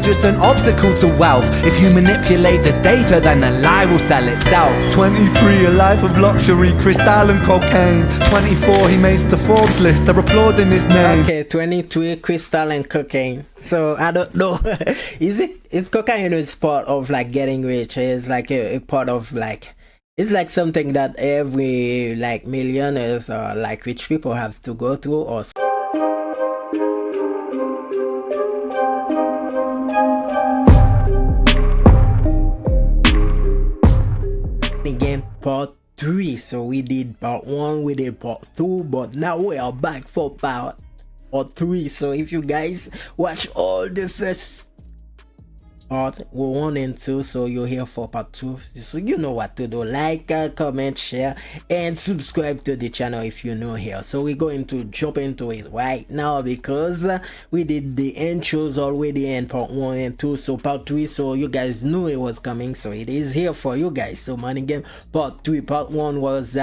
just an obstacle to wealth. If you manipulate the data, then the lie will sell itself. 23, a life of luxury, crystal and cocaine. 24, he makes the Forbes list, they're applauding his name. Okay, 23, crystal and cocaine. So I don't know. Is cocaine is part of like getting rich? It's like a part of like, it's like something that every like millionaires or like rich people have to go through, or again part 3. So we did part 1, we did part 2, but now we are back for part 3. So if you guys watch all the first part 1 and 2, so you're here for part 2, so you know what to do. Like, comment, share, and subscribe to the channel if you're new here. So we're going to jump into it right now, because we did the intros already in part 1 and 2. So part 3, so you guys knew it was coming, so it is here for you guys. So Money Game part 3. Part 1 was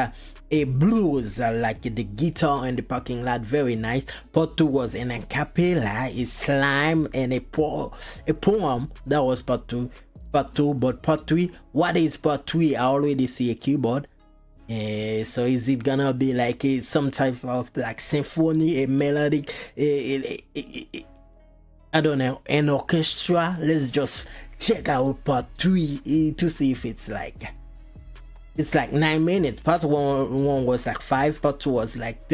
a blues, like the guitar in the parking lot, very nice. Part 2 was an a cappella, a slime, and a poem. That was part 2. But part 3, what is part 3? I already see a keyboard. So is it gonna be like some type of like symphony, a melodic, I don't know, an orchestra? Let's just check out part 3 to see if it's like 9 minutes. Part 1 was like 5, part 2 was like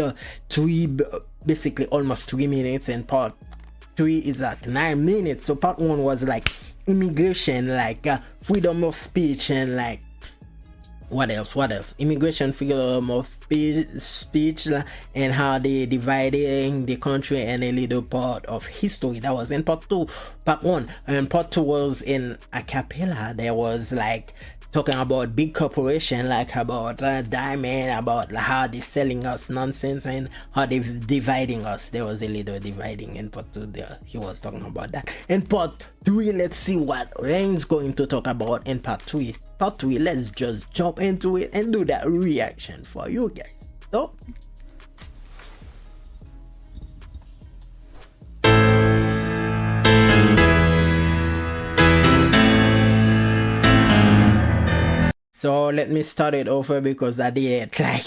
3, basically almost 3 minutes, and part 3 is like 9 minutes. So part 1 was like immigration, like freedom of speech, and like what else immigration, freedom of speech, and how they dividing the country, and a little part of history. That was in part 2. Part 1 and part 2 was in a cappella. There was like talking about big corporation, like about Diamond, about how they selling us nonsense and how they dividing us. There was a little dividing in part 2 there. He was talking about that. In part 3, let's see what Rain's going to talk about in part 3. Part 3, let's just jump into it and do that reaction for you guys. So So let me start it over, because I did like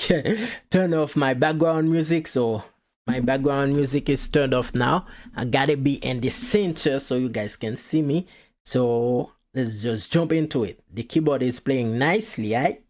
turn off my background music. So my background music is turned off now. I gotta be in the center so you guys can see me. So let's just jump into it. The keyboard is playing nicely, right?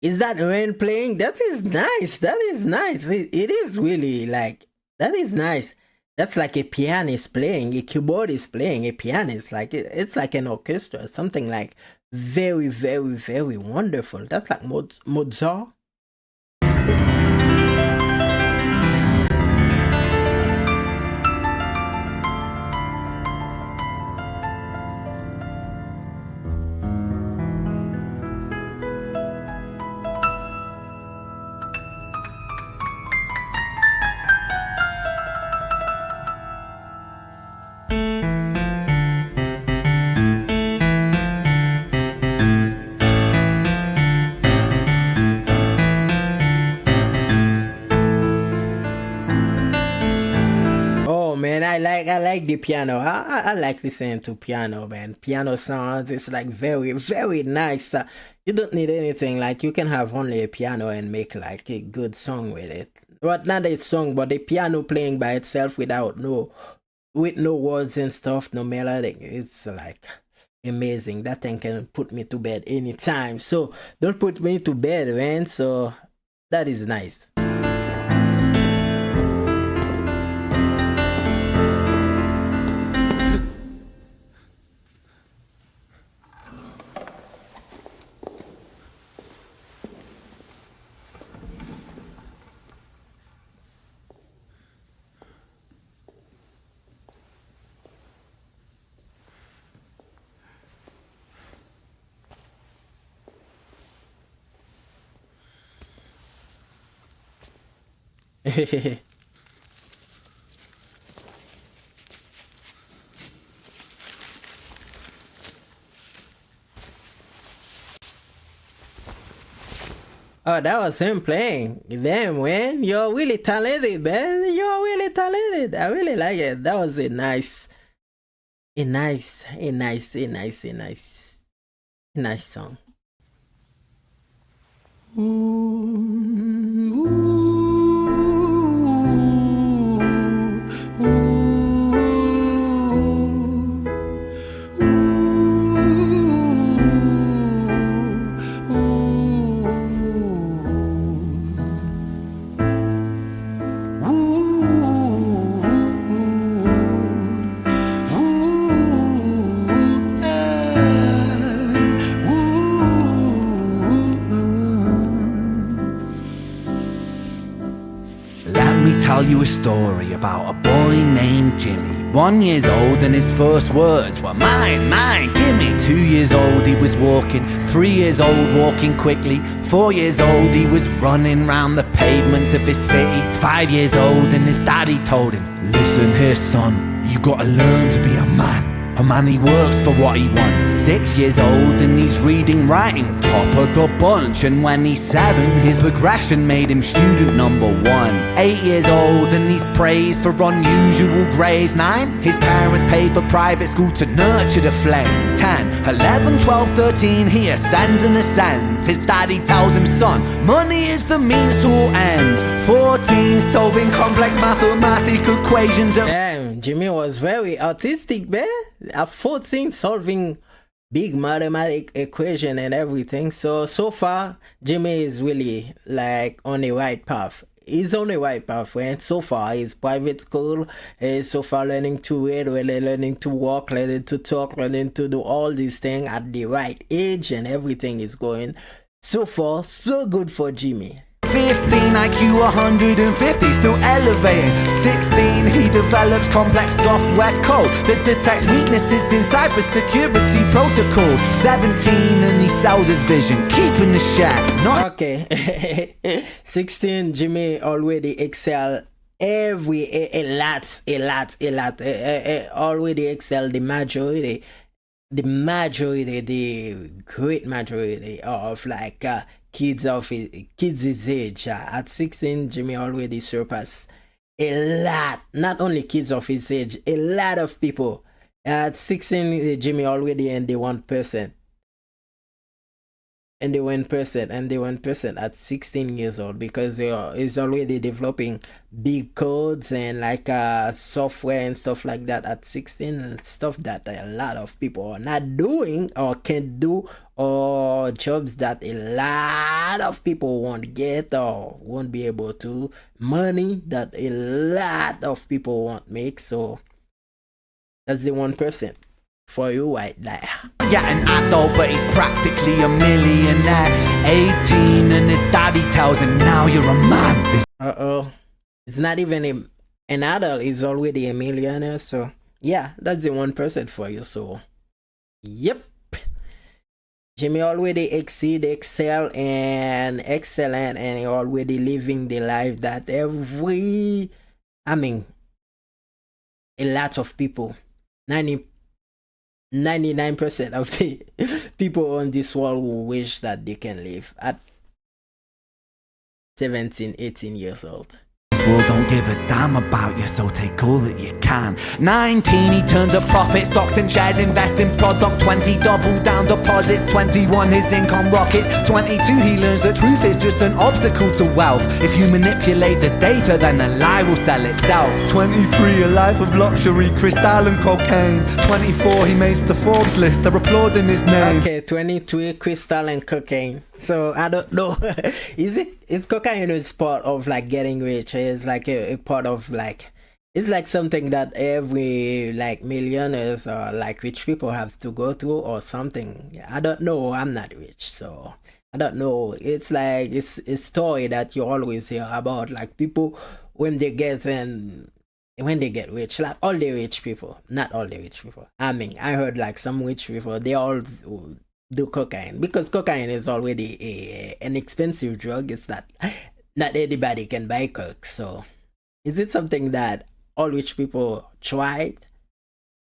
Is that Rain playing? That is nice. That is nice. It is really like, that is nice. That's like a pianist playing, a keyboard is playing, a pianist. Like it's like an orchestra, something like very, very, very wonderful. That's like Mozart. I like the piano. I like listening to piano, man. Piano sounds, it's like very, very nice. You don't need anything. Like you can have only a piano and make like a good song with it. But not a song, but the piano playing by itself with no words and stuff, no melody. It's like amazing. That thing can put me to bed anytime. So don't put me to bed, man. So that is nice. Oh, that was him playing. Damn, man, you're really talented, man. You're really talented. I really like it. That was a nice song. Let me tell you a story about a boy named Jimmy. 1 year old and his first words were mine, gimme. 2 years old he was walking, 3 years old walking quickly. 4 years old he was running round the pavements of his city. 5 years old and his daddy told him, listen here son, you gotta learn to be a man. A man, he works for what he wants. 6 years old and he's reading, writing, top of the bunch. And when he's 7, his progression made him student number 1. 8 years old and he's praised for unusual grades. 9, his parents pay for private school to nurture the flame. 10, 11, 12, 13, he ascends and ascends. His daddy tells him, son, money is the means to all ends. 14, solving complex mathematical equations at Damn, Jimmy was very autistic, man. At 14, solving big mathematic equation and everything. So far, Jimmy is really like on the right path. He's on the right path, and so far he's private school, he's so far learning to read, really learning to walk, learning to talk, learning to do all these things at the right age, and everything is going so far so good for Jimmy. 15, IQ 150, still elevating. 16, he develops complex software code that detects weaknesses in cybersecurity protocols. 17, and he sells his vision, keeping the share. Not Okay. 16, Jimmy already excel a lot, already excel the great majority of like kids his age. At 16, Jimmy already surpassed a lot, not only kids of his age, a lot of people. At 16, Jimmy already in the 1%. And the 1% at 16 years old, because he's already developing big codes and like software and stuff like that at 16, stuff that a lot of people are not doing or can't do, or jobs that a lot of people won't get or won't be able to, money that a lot of people won't make. So that's the 1% for you right there. yeah, an adult, but he's practically a millionaire. 18, and his daddy tells him, now you're a man. It's not even an adult, he's already a millionaire. So yeah, that's the 1% for you. So yep, Jimmy already excel and excellent, and he already living the life that a lot of people, 99% of the people on this world will wish that they can live at 17, 18 years old. This world don't give a damn about you, so take all that you can. 19, he turns a profit, stocks and shares, invest in product. 20, double down deposits. 21, his income rockets. 22, he learns the truth is just an obstacle to wealth. If you manipulate the data, then the lie will sell itself. 23, a life of luxury, crystal and cocaine. 24, he makes the Forbes list, they're applauding his name. Okay, 23, crystal and cocaine. So I don't know. Is cocaine is part of like getting rich? It's like a part of like, it's like something that every like millionaires or like rich people have to go through or something. I don't know. I'm not rich, so I don't know. It's like it's a story that you always hear about, like people when they get rich, like all the rich people, not all the rich people. I mean, I heard like some rich people, they all do cocaine, because cocaine is already an expensive drug. It's not anybody can buy coke. So is it something that all rich people tried?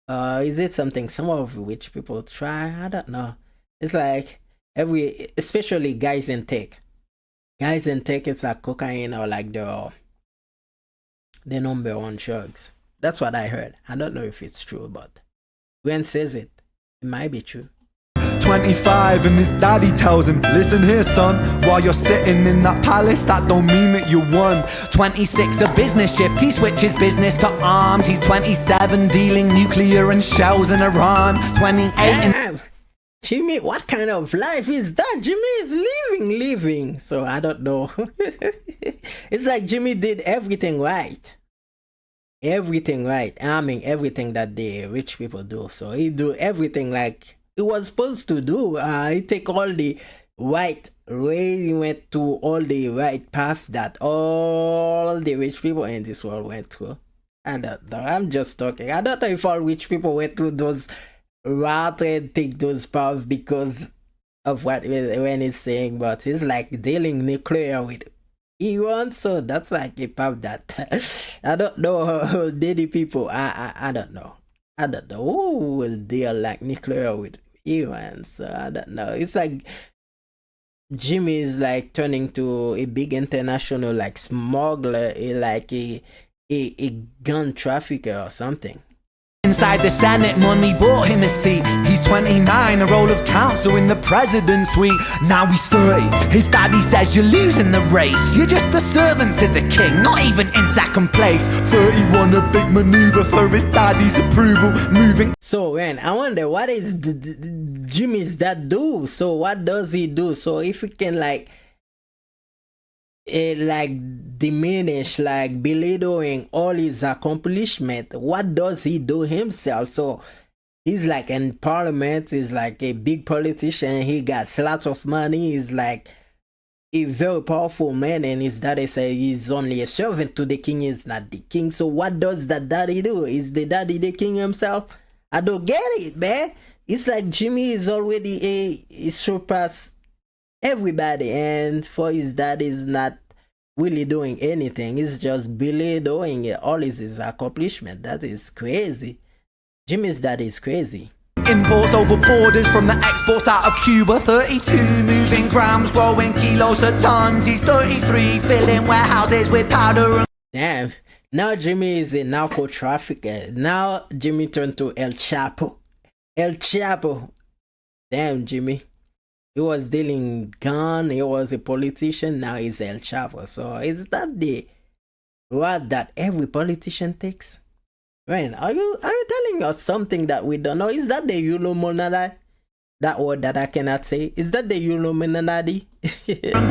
Is it something some of rich people try? I don't know. It's like especially guys in tech. guys and take it's like cocaine or like the number one drugs. That's what I heard. I don't know if it's true, but Gwen says it. It might be true. 25 and his daddy tells him, listen here son, while you're sitting in that palace that don't mean that you won. 26 a business shift, he switches business to arms. He's 27 dealing nuclear and shells in Iran. 28 Damn. Jimmy, what kind of life is that? Jimmy is living. So I don't know. It's like Jimmy did everything right. Everything right. I mean everything that the rich people do. So he do everything like he was supposed to do. He take all the right way. He went to all the right paths that all the rich people in this world went through. I don't know. I'm just talking. I don't know if all rich people went through those route and take those paths because of what when he's saying, but it's like dealing nuclear with Iran. So that's like a path that I don't know. Daily people, I don't know. I don't know who will deal like nuclear with Iran. So I don't know. It's like Jimmy is like turning to a big international like smuggler, like a gun trafficker or something. inside the Senate, money bought him a seat. He's 29, a role of counsel in the president's suite. Now he's 30, his daddy says you're losing the race. You're just a servant to the king, not even in second place. 31, a big maneuver for his daddy's approval, moving. So man, I wonder what is Jimmy's dad do? So what does he do? So if we can like diminish, like belittling all his accomplishment, what does he do himself? So he's like in parliament, he's like a big politician, he got lots of money, he's like a very powerful man, and his daddy said he's only a servant to the king, he's not the king. So what does that daddy do? Is the daddy the king himself? I don't get it, man. It's like Jimmy is already a surpassed everybody, and for his dad is not really doing anything. He's just Billy doing all his accomplishment. That is crazy. Jimmy's dad is crazy. Imports over borders from the exports out of Cuba. 32 moving grams, growing kilos to tons. He's 33, filling warehouses with powder and damn. Now Jimmy is a narco trafficker. Now Jimmy turned to El Chapo. El Chapo. Damn, Jimmy. He was dealing gun, he was a politician, now he's El Chapo. So is that the route that every politician takes? Man, are you telling us something that we don't know? Is that the Illuminati? That word that I cannot say. Is that the Illuminati?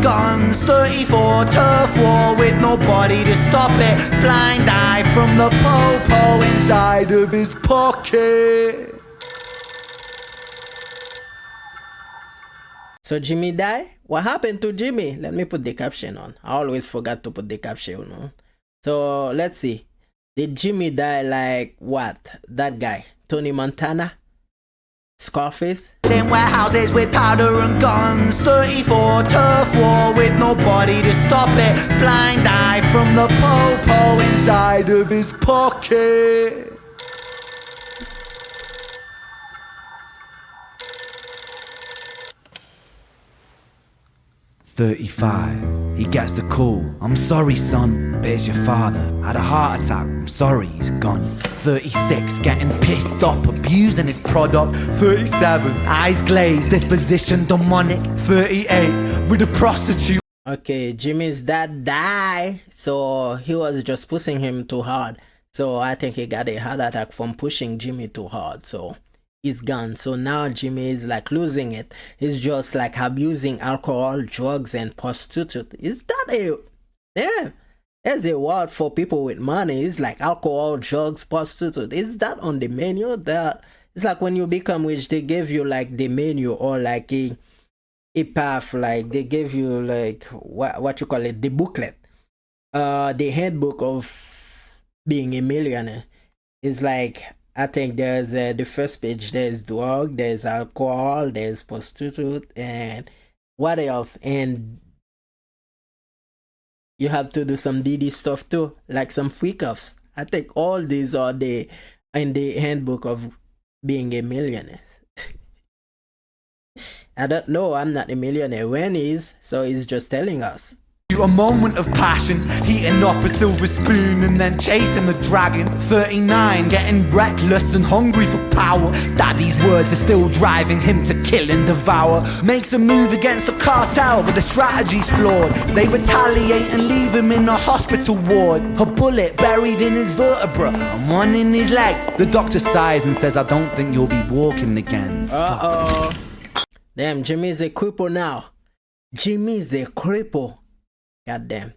guns. 34 turf war with nobody to stop it. Blind eye from the popo inside of his pocket. So Jimmy died? What happened to Jimmy? Let me put the caption on. I always forgot to put the caption on. So let's see. Did Jimmy die like what? That guy, Tony Montana? Scarface? In warehouses with powder and guns. 34 turf war with nobody to stop it. Blind eye from the popo inside of his pocket. 35. He gets a call. I'm sorry, son, but it's your father. Had a heart attack. I'm sorry, he's gone. 36. Getting pissed off, abusing his product. 37. Eyes glazed, disposition demonic. 38. With a prostitute. Okay, Jimmy's dad died, so he was just pushing him too hard. So I think he got a heart attack from pushing Jimmy too hard. So he's gone. So now Jimmy is like losing it. He's just like abusing alcohol, drugs, and prostitute. Is that a yeah? There's a word for people with money. It's like alcohol, drugs, prostitute. Is that on the menu? That it's like when you become rich, they give you like the menu or like a path. Like they give you like what you call it, the booklet, the handbook of being a millionaire. It's like, I think there's the first page, there's drug, there's alcohol, there's prostitute, and what else? And you have to do some DD stuff too, like some freak offs. I think all these are in the handbook of being a millionaire. I don't know, I'm not a millionaire when he is, so he's just telling us. A moment of passion, heating up a silver spoon and then chasing the dragon. 39, getting reckless and hungry for power. Daddy's words are still driving him to kill and devour. Makes a move against the cartel, but the strategy's flawed. They retaliate and leave him in a hospital ward. A bullet buried in his vertebra and one in his leg. The doctor sighs and says, I don't think you'll be walking again. Uh-oh. Damn, Jimmy's a cripple now. Jimmy's a cripple. Goddamn.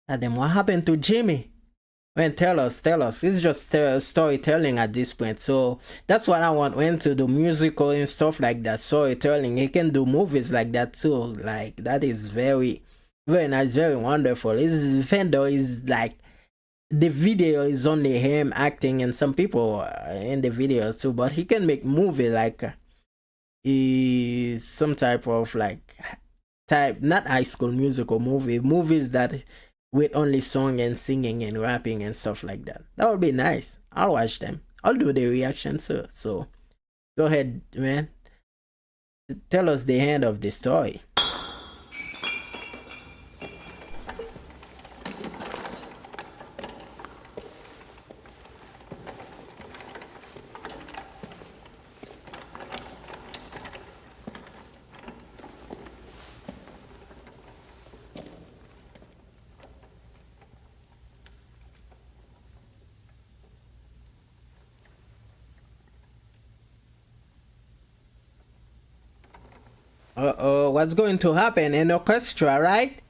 Goddamn, what happened to Jimmy? When tell us. It's just storytelling at this point. So that's what I want when to do musical and stuff like that. Storytelling. He can do movies like that too. Like that is very, very nice, very wonderful. His vendor is like the video is only him acting and some people in the video too, but he can make movie like some type of like not High School Musical movies that with only song and singing and rapping and stuff like that. That would be nice. I'll watch them. I'll do the reaction too. So go ahead, man. Tell us the end of the story. Uh-oh, what's going to happen? An orchestra, right?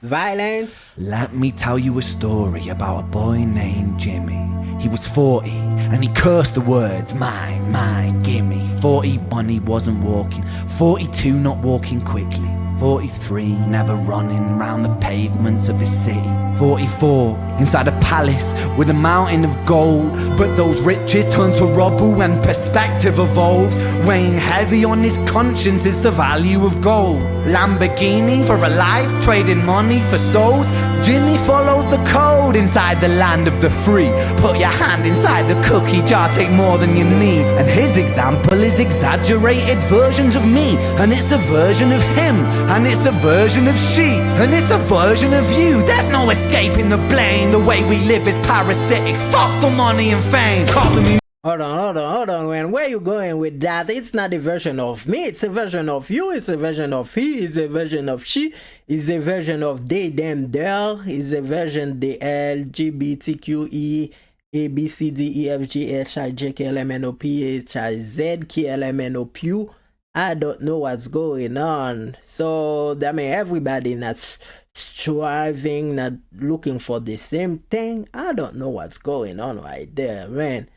Violence? Let me tell you a story about a boy named Jimmy. He was 40 and he cursed the words, mine, gimme. 41 he wasn't walking, 42 not walking quickly, 43 never running round the pavements of his city, 44 inside a palace with a mountain of gold. But those riches turn to rubble when perspective evolves. Weighing heavy on his conscience is the value of gold. Lamborghini for a life, trading money for souls. Jimmy followed the code inside the land of the free. Put your hand inside the cookie jar, take more than you need. And his example is exaggerated versions of me. And it's a version of him, and it's a version of she, and it's a version of you. There's no escaping the blame. The way we live is parasitic. Fuck for money and fame. Call the music. Hold on, man. Where you going with that? It's not a version of me. It's a version of you. It's a version of he. It's a version of she. It's a version of they, them, their. It's a version the LGBTQE ABCDEFGHIJKLMNOP I don't know what's going on. So I mean, everybody not striving, not looking for the same thing. I don't know what's going on right there, man.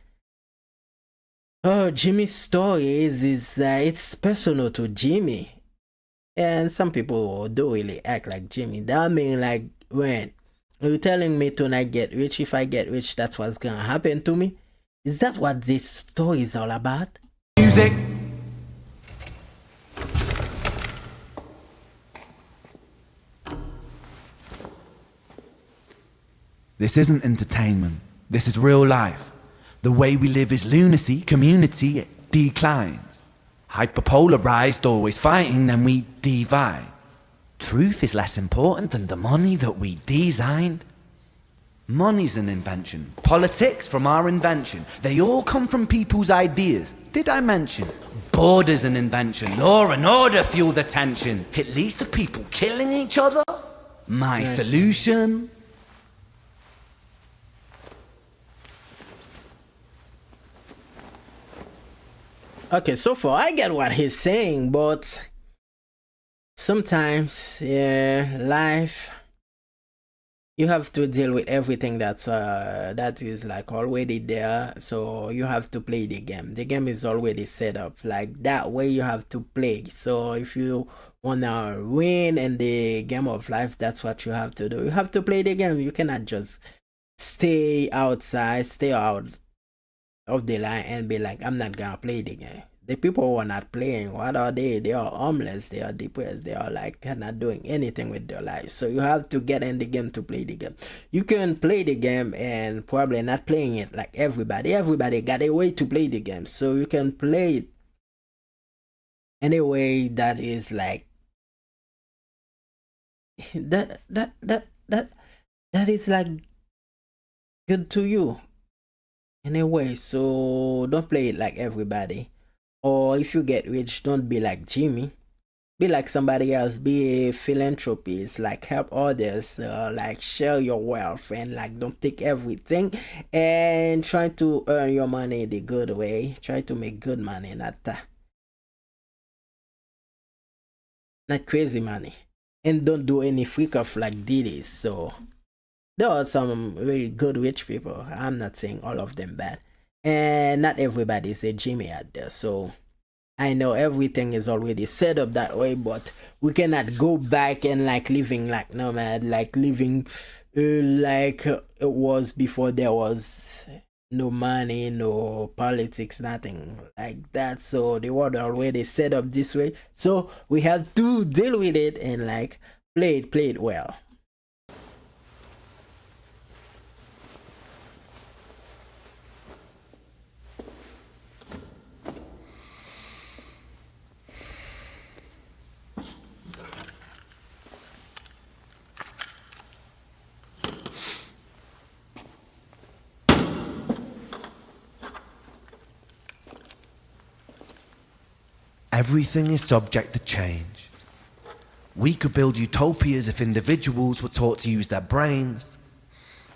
Oh, Jimmy's story is it's personal to Jimmy, and some people do really act like Jimmy. That mean like, when you're telling me to not get rich, if I get rich, that's what's gonna happen to me. Is that what this story is all about? Music. This isn't entertainment. This is real life. The way we live is lunacy, community, it declines. Hyperpolarized, always fighting, then we divide. Truth is less important than the money that we designed. Money's an invention. Politics from our invention. They all come from people's ideas. Did I mention? Border's an invention. Law and order fuel the tension. It leads to people killing each other. My solution? Okay, so far I get what he's saying, but sometimes, yeah, life, you have to deal with everything that is like already there. So you have to play the game. The game is already set up like that way. You have to play. So if you wanna win in the game of life, that's what you have to do. You have to play the game. You cannot just stay outside, stay out of the line and be like, I'm not gonna play the game. The people who are not playing, what are they? They are homeless, they are depressed, they are like not doing anything with their lives. So you have to get in the game to play the game. You can play the game and probably not playing it like everybody. Everybody got a way to play the game. So you can play it Anyway, that is like that that is like good to you. Anyway, so don't play it like everybody. Or if you get rich, don't be like Jimmy. Be like somebody else. Be a philanthropist. Like help others. Like share your wealth and like don't take everything. And try to earn your money the good way. Try to make good money, not crazy money. And don't do any freak off like Diddy's. So there are some really good rich people. I'm not saying all of them bad. And not everybody is a Jimmy out there. So I know everything is already set up that way, but we cannot go back and like living like nomad, like living like it was before there was no money, no politics, nothing like that. So the world already set up this way. So we have to deal with it and like play it well. Everything is subject to change. We could build utopias if individuals were taught to use their brains.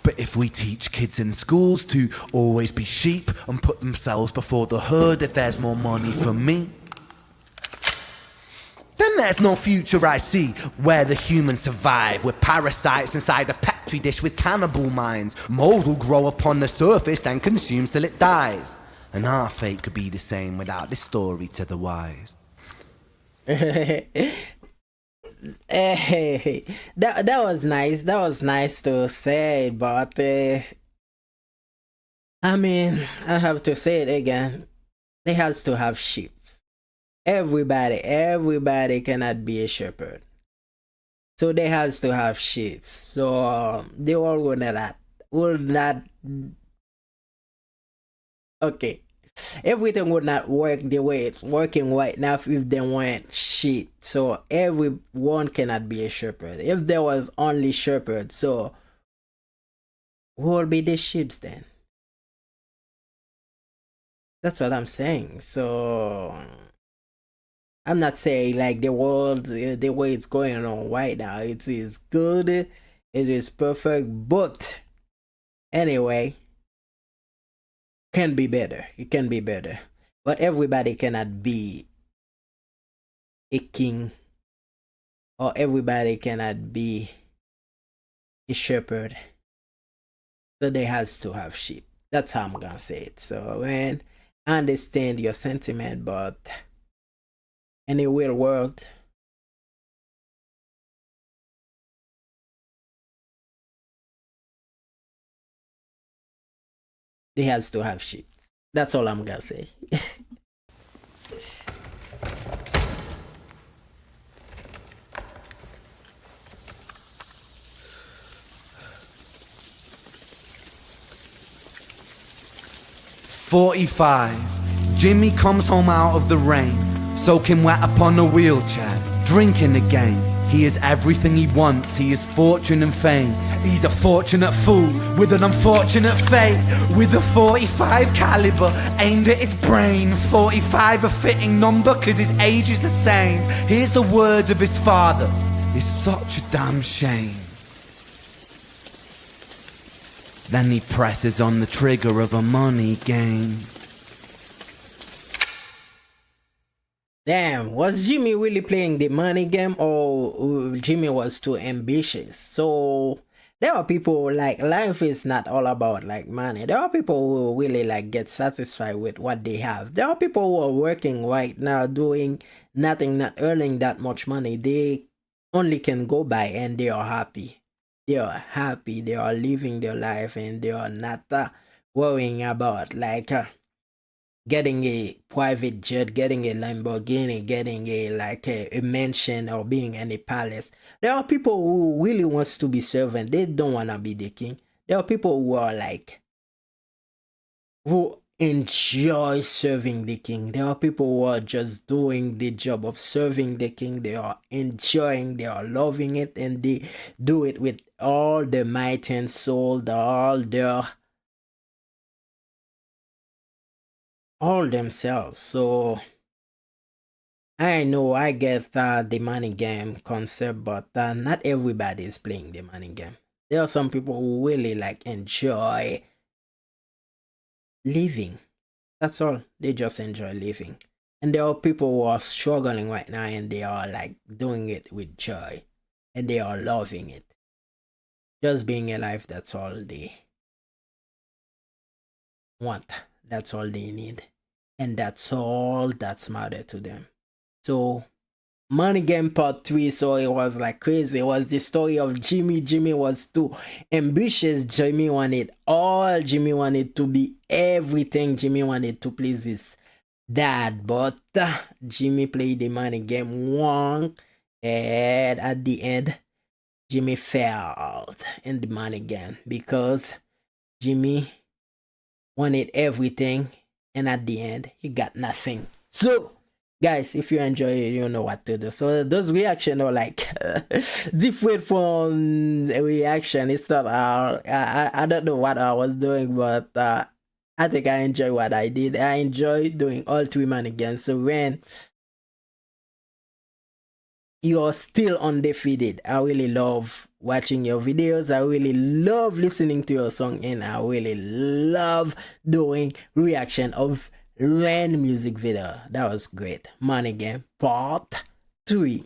But if we teach kids in schools to always be sheep and put themselves before the herd if there's more money for me, then there's no future I see where the humans survive with parasites inside a petri dish with cannibal minds. Mold will grow upon the surface then consumes till it dies. And our fate could be the same without this story to the wise. Hey, that was nice. That was nice to say, but I mean, I have to say it again. They has to have sheep. Everybody cannot be a shepherd. So they has to have sheep. So they all would not. Okay, everything would not work the way it's working right now if they weren't sheep. So everyone cannot be a shepherd. If there was only shepherd, so who will be the sheep then? That's what I'm saying. So I'm not saying like the world, the way it's going on right now, it is good, it is perfect, but anyway, can be better. It can be better. But everybody cannot be a king, or everybody cannot be a shepherd. So they has to have sheep. That's how I'm gonna say it. So when I understand your sentiment, but in the real world, they has to have sheep. That's all I'm gonna say. 45. Jimmy comes home out of the rain, soaking wet upon a wheelchair, drinking again. He is everything he wants, he is fortune and fame. He's a fortunate fool with an unfortunate fate. With a 45 caliber aimed at his brain. 45 a fitting number cause his age is the same. Here's the words of his father, it's such a damn shame. Then he presses on the trigger of a money game. Damn, was Jimmy really playing the money game, or Jimmy was too ambitious? So there are people like, life is not all about like money. There are people who really like get satisfied with what they have. There are people who are working right now doing nothing, not earning that much money. They only can go by and they are happy. They are happy, they are living their life, and they are not worrying about like getting a private jet, getting a Lamborghini, getting a mansion, or being in a palace. There are people who really wants to be servant. They don't want to be the king. There are people who are like, who enjoy serving the king. There are people who are just doing the job of serving the king. They are enjoying, they are loving it, and they do it with all their might and soul, all themselves. So I know I get the money game concept, but not everybody is playing the money game. There are some people who really like enjoy living. That's all. They just enjoy living. And there are people who are struggling right now and they are like doing it with joy and they are loving it. Just being alive, that's all they want. That's all they need. And that's all that's matter to them. So Money Game Part 3, so it was like crazy. It was the story of Jimmy. Jimmy was too ambitious. Jimmy wanted all. Jimmy wanted to be everything. Jimmy wanted to please his dad. But Jimmy played the money game wrong. And at the end, Jimmy failed in the money game because Jimmy wanted everything. And at the end, he got nothing. So guys, if you enjoy it, you know what to do. So those reactions are like different from reaction. It's not I don't know what I was doing, but I think I enjoy what I did. I enjoy doing all 3 money games. So when you're still undefeated, I really love watching your videos. I really love listening to your song, and I really love doing reaction of Ren music video. That was great. Money Game Part 3.